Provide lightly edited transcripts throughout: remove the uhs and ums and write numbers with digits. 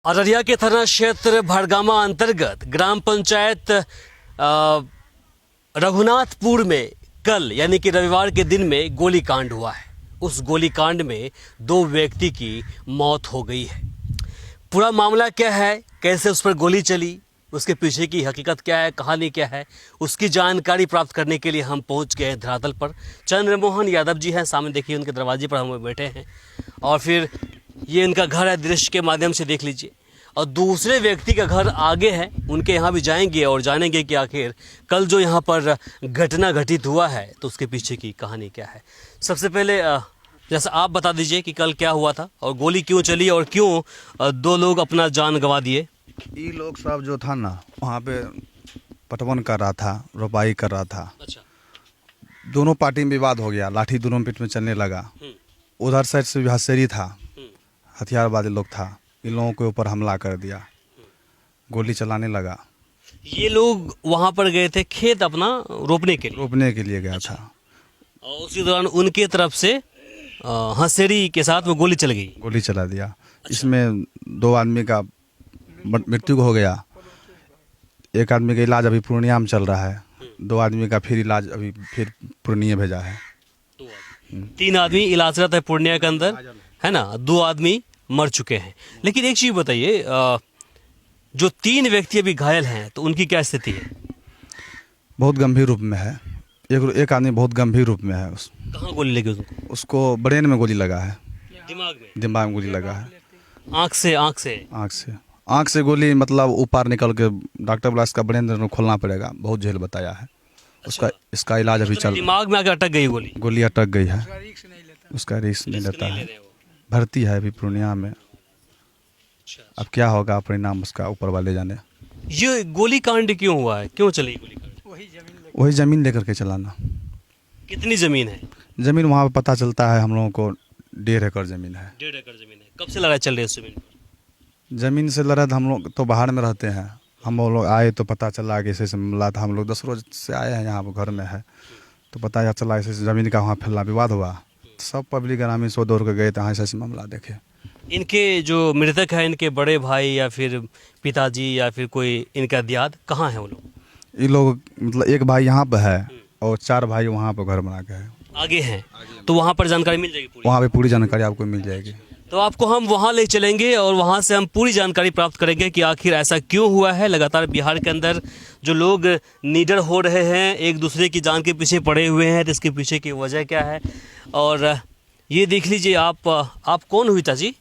अररिया के थाना क्षेत्र भड़गामा अंतर्गत ग्राम पंचायत रघुनाथपुर में कल यानी कि रविवार के दिन में गोलीकांड हुआ है। उस गोलीकांड में 2 व्यक्ति की मौत हो गई है। पूरा मामला क्या है, कैसे उस पर गोली चली, उसके पीछे की हकीकत क्या है, कहानी क्या है, उसकी जानकारी प्राप्त करने के लिए हम पहुंच गए हैं धरातल पर। चंद्रमोहन यादव जी हैं, सामने देखिए उनके दरवाजे पर हम बैठे हैं और फिर ये इनका घर है, दृश्य के माध्यम से देख लीजिए। और दूसरे व्यक्ति का घर आगे है, उनके यहाँ भी जाएंगे और जानेंगे कि आखिर कल जो यहाँ पर घटना घटित हुआ है तो उसके पीछे की कहानी क्या है। सबसे पहले जैसा आप बता दीजिए कि कल क्या हुआ था और गोली क्यों चली और क्यों 2 लोग अपना जान गंवा दिए। ये लोग सब जो था ना वहाँ पे पटवन कर रहा था, रोपाई कर रहा था। अच्छा। दोनों पार्टी में विवाद हो गया, लाठी दोनों पीठ में चलने लगा। उधर साइड से भी हथेली था, हथियारबाजी लोग था, इन लोगों के ऊपर हमला कर दिया, गोली चलाने लगा। ये लोग वहाँ पर गए थे खेत अपना रोपने के लिए गया था और उसी दौरान उनके तरफ से हंसेरी के साथ वो गोली चल गई, गोली चला दिया। इसमें 2 आदमी का मृत्यु हो गया। एक आदमी का इलाज अभी पूर्णिया में चल रहा है, 2 आदमी का फिर इलाज अभी फिर पूर्णिया भेजा है। 3 आदमी इलाजरत है पूर्णिया के अंदर, है ना। 2 आदमी मर चुके हैं। लेकिन एक चीज बताइए, जो 3 व्यक्ति अभी घायल हैं तो उनकी क्या स्थिति है? बहुत गंभीर रूप में है। एक आदमी बहुत गंभीर रूप में है। कहाँ गोली लगी उसको ब्रेन में गोली लगा है, दिमाग में गोली लगा है। आँख से गोली मतलब ऊपर निकल के डॉक्टर बोला इसका ब्रेन खोलना पड़ेगा, बहुत झेल बताया है। अच्छा। इसका इलाज अभी चल, दिमाग में आके अटक गई गोली अटक गई है, उसका रिस्क नहीं लेता है। भर्ती है अभी पूर्णिया में। अब क्या होगा परिणाम उसका ऊपर वाले जाने। ये गोली कांड क्यों हुआ है, क्यों चली गोली कांड? वही जमीन लेकर के चलाना। कितनी जमीन है? जमीन वहाँ पे पता चलता है हम लोगों को 1.5 एकड़ जमीन है। 1.5 एकड़ जमीन है। कब से लड़ाई चल रही है उस जमीन पर? जमीन से लड़ा हम लोग तो बाहर में रहते हैं। हम लोग आए तो पता चला कि ऐसे मिला था। हम लोग 10 रोज से आए हैं यहाँ पर, घर में है तो पता चला ऐसे ज़मीन का वहाँ फैला विवाद हुआ। सब पब्लिक ग्रामीण 100 दौड़ के गए थे, ऐसे मामला देखे। इनके जो मृतक है, इनके बड़े भाई या फिर पिताजी या फिर कोई इनका दियाद कहाँ है वो लोग? ये लोग मतलब एक भाई यहाँ पे है और 4 भाई वहाँ पे घर बना के है, आगे हैं। तो वहाँ पर जानकारी मिल जाएगी पूरी? वहाँ पे पूरी जानकारी आपको मिल जाएगी। तो आपको हम वहाँ ले चलेंगे और वहाँ से हम पूरी जानकारी प्राप्त करेंगे कि आखिर ऐसा क्यों हुआ है। लगातार बिहार के अंदर जो लोग निडर हो रहे हैं, एक दूसरे की जान के पीछे पड़े हुए हैं, तो इसके पीछे की वजह क्या है। और ये देख लीजिए, आप कौन हुई चाची?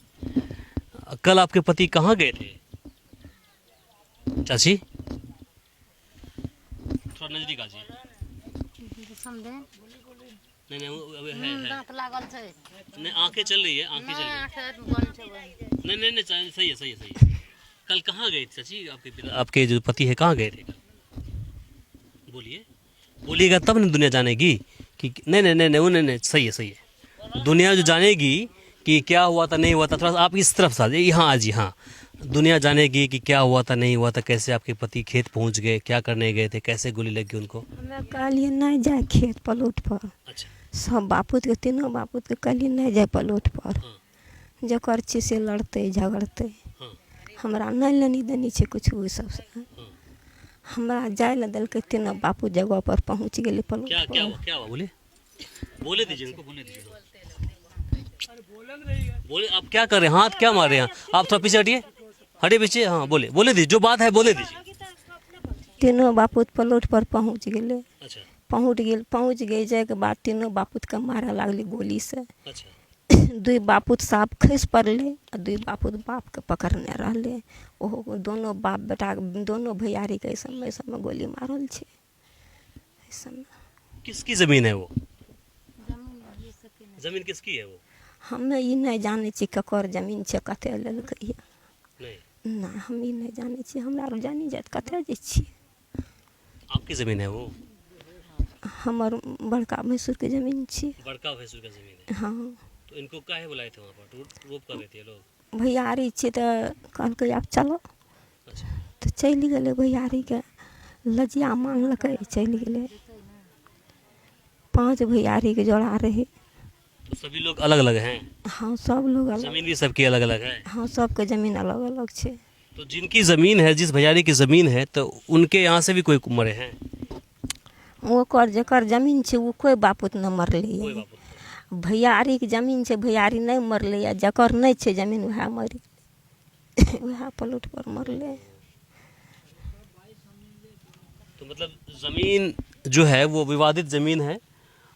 कल आपके पति कहाँ गए थे चाची? थोड़ा नजदीक आ जाइए। नहीं दांत लागल छे। नहीं, आंखें चल रही है, आंखें चल रही है। नहीं सही है। कल कहाँ गए थे चाची? आपके जो पति है कहाँ गए थे? बोलिएगा तब ना दुनिया जानेगी कि नहीं सही है। दुनिया जो जानेगी कि क्या हुआ था, नहीं हुआ था। थोड़ा सा आप इस तरफ से आ जाइए, हाँ आज हाँ। दुनिया जानेगी कि क्या हुआ था, नहीं हुआ था, कैसे आपके पति खेत पहुंच गए, क्या करने गए थे, कैसे गोली लगी उनको। हमें कहलिए नहीं जाए खेत पलोट पर। अच्छा। सब बापूत के, तीनों बापूत के कहलिए नहीं जाए पलोट पर। हाँ। जो कर चीज से लड़ते झगड़ते। हाँ। हमरा नहीं लेनी देनी छे कुछ हुई सबसे। हाँ। हमरा जाए न दल के, तीनों बापू जगह पर पहुँच गए पलोट। क्या हुआ बोले दीजिए उनको, बोले आप क्या कर रहे हैं, हाथ क्या मार रहे हैं आप? थोड़ा पीछे हटिए पीछे। हाँ बोले दीजिए, जो बात है बोले दीजिए। तीनों बापूत पलोट पर पहुँच गए। अच्छा। पहुँच गए जाए के बाद तीनों बापूत का मारा लागली गोली से। अच्छा। 2 बापूत साफ खस पड़ले और 2 बापूत बाप के पकड़ने रहले। ओहो दोनों बाप बेटा, दोनों भैयारी के समय गोली मारल छे। किसकी जमीन है वो? जमीन किसकी है वो? हमें ये नहीं जाने छी ककर जमीन छे, कते लेलकै नहीं। हम ये नहीं जाने छी। हमरा जानी जात कते जे छी। आपकी जमीन है वो? हमर बड़का भैंसुर के जमीन छी। बड़का भैंसुर का जमीन है? हाँ। तो इनको काहे बुलाए थे वहाँ पर, रोप कर रहे थे लोग? भैयारी छे तो कहलकै आप चलो। अच्छा। तो चल गए भैयारी के, लजिया मांगलकै, चल गए। 5 भैयारी के जोड़ा रहे। सभी लोग अलग अलग हैं? हाँ सब लोग अलग। जमीन भी सबकी अलग अलग है? हाँ सबके जमीन अलग अलग छे। तो जिनकी ज़मीन है, जिस भैयारी की ज़मीन है, तो उनके यहाँ से भी कोई मरे हैं? ओकर जकर जमीन छे वो कोई बापुत न मरले। कोई बाप नहीं। भैयारी के जमीन छे, भैयारी नहीं मरले। जकर नहीं छे जमीन वह मरी वह पलट पर मरले। तो मतलब ज़मीन जो है वो विवादित ज़मीन है,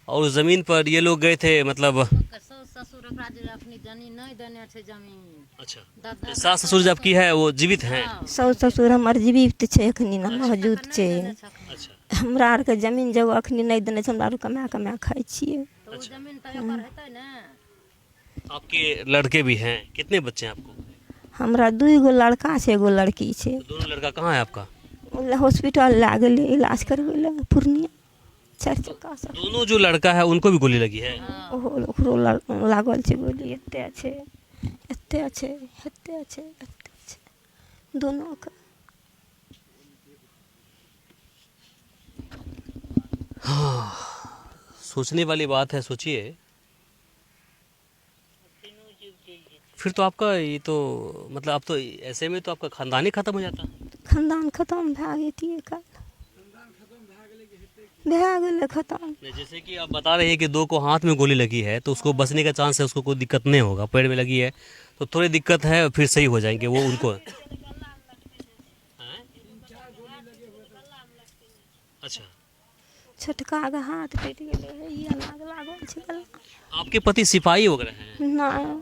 और उस ज़मीन पर ये लोग गए थे, मतलब ससुर ओकरा जे अपनी जनी नहीं देने छे जमीन। अच्छा, दादा सास ससुर जब की है वो जीवित हैं? सास ससुर हमर जीवित छे, अखनी न मौजूद छे। अच्छा, हमरा आर के जमीन जगह अखनी नहीं देने छे, हमरा आर कमा कमा खाई छिए। तो वो जमीन तो ओकर हेतै ने। आपके लड़के भी हैं? कितने बच्चे हैं आपको? हमरा 2 गो लड़का छे, एगो लड़की छे। दोनों लड़का कहाँ है आपका? हॉस्पिटल ला गेले इलाज करवे ले पूर्णिया 4 चक्का से। दोनों जो लड़का है उनको भी गोली लगी है? ओकरो लागल छे गोली। एते छे, एते छे, एते छे, एते छे दोनों के। सोचने वाली बात है। सोचिए, फिर तो आपका ये तो मतलब अब तो ऐसे में तो आपका खानदान ही खत्म हो जाता। खानदान खत्म भए गेतिए कल। भए गेलै खत्म। नहीं, जैसे कि आप बता रहे हैं कि 2 को हाथ में गोली लगी है, तो उसको बचने का चांस है, उसको कोई दिक्कत नहीं होगा। पैर में लगी है तो थोड़ी दिक्कत है, फिर सही हो जाएंगे वो उनको। अच्छा, छोटका के हाथ टूट गेलै, ये लाग लागल छे गला। आपके पति सिपाही वगैरह हैं? नहीं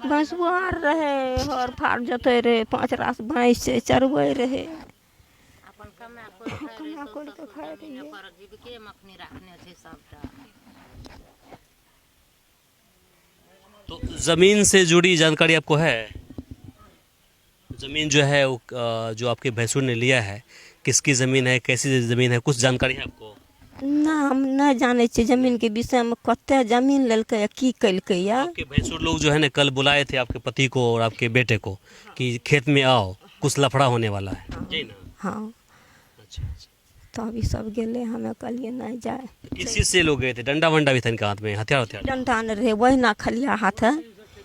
भैंसुआर रहे, हर फाड़ जते रहे, 5 रास भैंस से चरबै रहे। अपन कमा कोइ खाइ रे, कमा कोइ के खाइ जमीन रहिए। ओकर जीविके मखनी राखने छे सबटा। तो ज़मीन से जुड़ी जानकारी आपको है? ज़मीन जो है वो जो आपके भैंसुर ने लिया है, किसकी ज़मीन है, कैसी ज़मीन है, कुछ जानकारी है आपको? ना हम नहीं जाने छे जमीन के विषय में। कते जमीन लेलकै या की कैलकै या। आपके भैंसुर लोग जो है ना कल बुलाए थे आपके पति को और आपके बेटे को कि खेत में आओ, कुछ लफड़ा होने वाला है, जी ना? हाँ अच्छा, अच्छा। तो अभी सब गेले, हमें कहलिए नहीं जाए। किस चीज़ से लोग गए थे? डंडा वंडा भी था इनके हाथ में, हथियार हथियार? डंडा न रहे, वही ना खलिया हाथ है।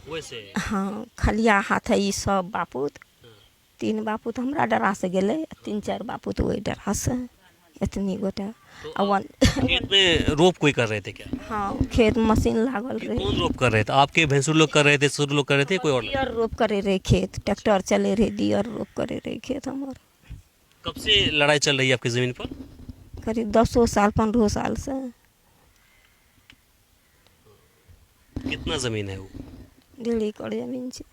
वैसे? हाँ खलिया हाथ है। ये सब बापूत 3 बापूत हमरा डरा से गेले, 3-4 बापूत वही डरा से। इतनी गोटा अवन खेत में रोप कोई कर रहे थे क्या? हाँ खेत मशीन लागल रहे। कौन रोप कर रहे थे? आपके भैंसुर लोग कर रहे थे, ससुर लोग कर रहे थे, कोई और? डियर रोप करे रहे खेत, ट्रैक्टर चले रहे, डियर रोप करे रहे खेत हमार। कब से लड़ाई चल रही है आपकी ज़मीन पर? करीब 10 साल 15 साल से। कितना ज़मीन है वो? 1.5 एकड़ जमीन छे।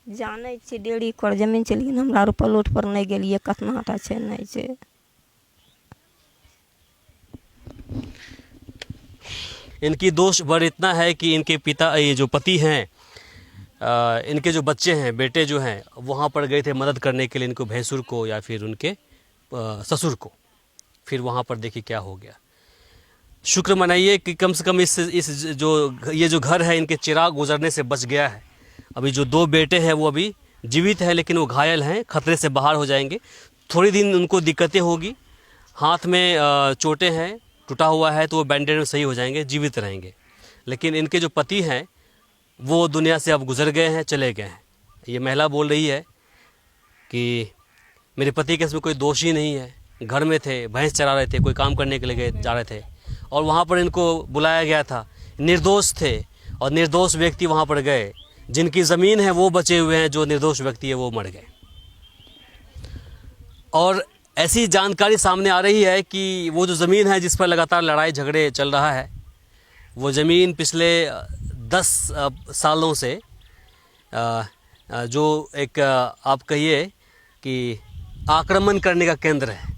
जाने छे 1.5 एकड़ जमीन छे, लेकिन हमरा आर प्लॉट पर नहीं गेलिए, कतना टा छे नहीं छे। इनकी दोष बढ़ इतना है कि इनके पिता, ये जो पति हैं, इनके जो बच्चे हैं, बेटे जो हैं, वहाँ पर गए थे मदद करने के लिए इनको भैंसुर को या फिर उनके ससुर को। फिर वहाँ पर देखिए क्या हो गया। शुक्र मनाइए कि कम से कम इस ये जो घर है इनके चिराग गुजरने से बच गया है। अभी जो 2 बेटे हैं वो अभी जीवित है, लेकिन वो घायल हैं, खतरे से बाहर हो जाएंगे। थोड़ी दिन उनको दिक्कतें होगी, हाथ में चोटें हैं, टूटा हुआ है, तो वो बैंडेज में सही हो जाएंगे, जीवित रहेंगे। लेकिन इनके जो पति हैं वो दुनिया से अब गुजर गए हैं, चले गए हैं। ये महिला बोल रही है कि मेरे पति के इसमें कोई दोष ही नहीं है, घर में थे, भैंस चरा रहे थे, कोई काम करने के लिए गए जा रहे थे, और वहाँ पर इनको बुलाया गया था। निर्दोष थे और निर्दोष व्यक्ति वहाँ पर गए, जिनकी ज़मीन है वो बचे हुए हैं, जो निर्दोष व्यक्ति है वो मर गए। और ऐसी जानकारी सामने आ रही है कि वो जो ज़मीन है जिस पर लगातार लड़ाई झगड़े चल रहा है, वो ज़मीन पिछले 10 सालों से जो एक आप कहिए कि आक्रमण करने का केंद्र है।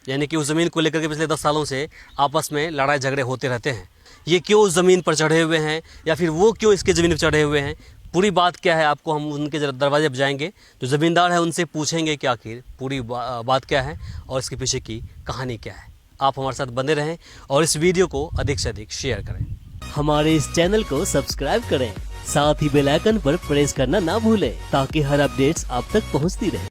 यानी कि उस ज़मीन को लेकर के पिछले 10 सालों से आपस में लड़ाई झगड़े होते रहते हैं। ये क्यों उस ज़मीन पर चढ़े हुए हैं, या फिर वो क्यों इसके ज़मीन पर चढ़े हुए हैं, पूरी बात क्या है आपको हम उनके दरवाजे पर जाएंगे, जो ज़मींदार है उनसे पूछेंगे कि आखिर पूरी बात क्या है और इसके पीछे की कहानी क्या है। आप हमारे साथ बने रहें और इस वीडियो को अधिक से अधिक शेयर करें। हमारे इस चैनल को सब्सक्राइब करें, साथ ही बेल आइकन पर प्रेस करना ना भूलें, ताकि हर अपडेट्स आप तक पहुंचती रहे।